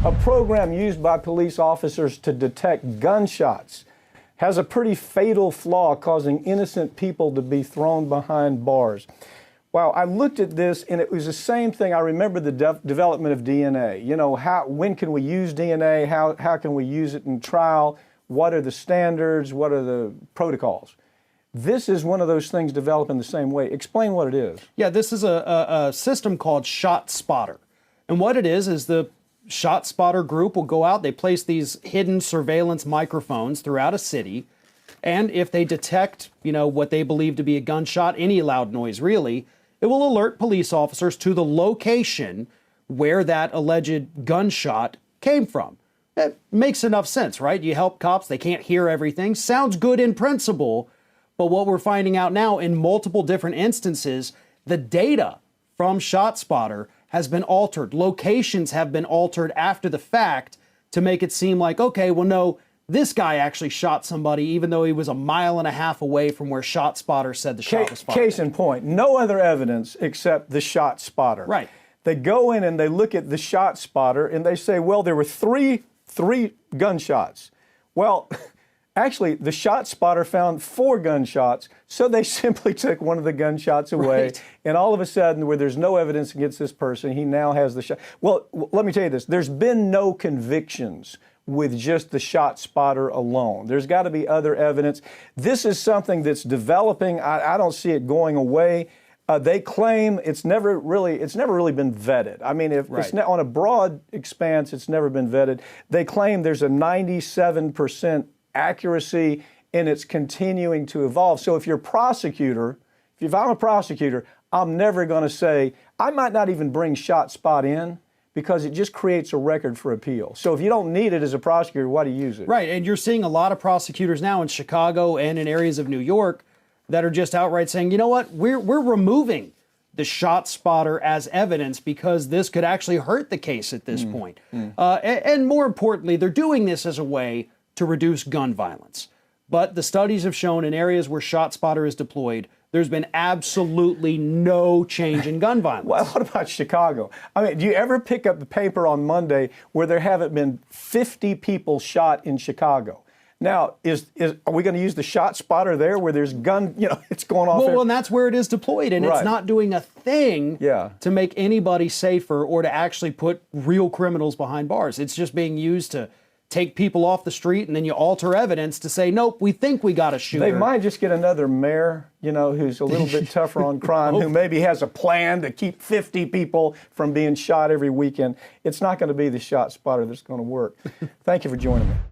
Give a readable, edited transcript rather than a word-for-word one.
a program used by police officers to detect gunshots has a pretty fatal flaw, causing innocent people to be thrown behind bars. Wow, I looked at this and it was the same thing. I remember the development of DNA. You know, when can we use DNA? How can we use it in trial? What are the standards? What are the protocols? This is one of those things developed in the same way. Explain what it is. Yeah, this is a system called ShotSpotter. And what it is the ShotSpotter group will go out, they place these hidden surveillance microphones throughout a city, and if they detect, what they believe to be a gunshot, any loud noise really, it will alert police officers to the location where that alleged gunshot came from. It makes enough sense, right? You help cops, they can't hear everything. Sounds good in principle, but what we're finding out now in multiple different instances, the data from ShotSpotter has been altered. Locations have been altered after the fact to make it seem like, okay, well, no, this guy actually shot somebody even though he was 1.5 miles away from where ShotSpotter said the shot was fired. Case in point, no other evidence except the ShotSpotter. Right. They go in and they look at the ShotSpotter and they say, well, there were three gunshots. Well, actually, the ShotSpotter found 4 gunshots, so they simply took one of the gunshots away, right. And all of a sudden, where there's no evidence against this person, he now has the shot. Well, let me tell you this. There's been no convictions with just the ShotSpotter alone. There's got to be other evidence. This is something that's developing. I don't see it going away. They claim it's never really been vetted. I mean, if it's on a broad expanse, it's never been vetted. They claim there's a 97% accuracy, and it's continuing to evolve. So if you're a prosecutor, if I'm a prosecutor, I'm never going to say, I might not even bring ShotSpot in, because it just creates a record for appeal. So if you don't need it as a prosecutor, why do you use it? Right, and you're seeing a lot of prosecutors now in Chicago and in areas of New York that are just outright saying, you know what, we're removing the ShotSpotter as evidence because this could actually hurt the case at this point. And more importantly, they're doing this as a way to reduce gun violence. But the studies have shown in areas where ShotSpotter is deployed, there's been absolutely no change in gun violence. Well, what about Chicago? I mean, do you ever pick up the paper on Monday where there haven't been 50 people shot in Chicago? Now, are we going to use the ShotSpotter there where there's it's going off? Well, and that's where it is deployed, and it's not doing a thing to make anybody safer or to actually put real criminals behind bars. It's just being used to take people off the street, and then you alter evidence to say, nope, we think we got a shooter. They might just get another mayor, who's a little bit tougher on crime, who maybe has a plan to keep 50 people from being shot every weekend. It's not going to be the ShotSpotter that's going to work. Thank you for joining me.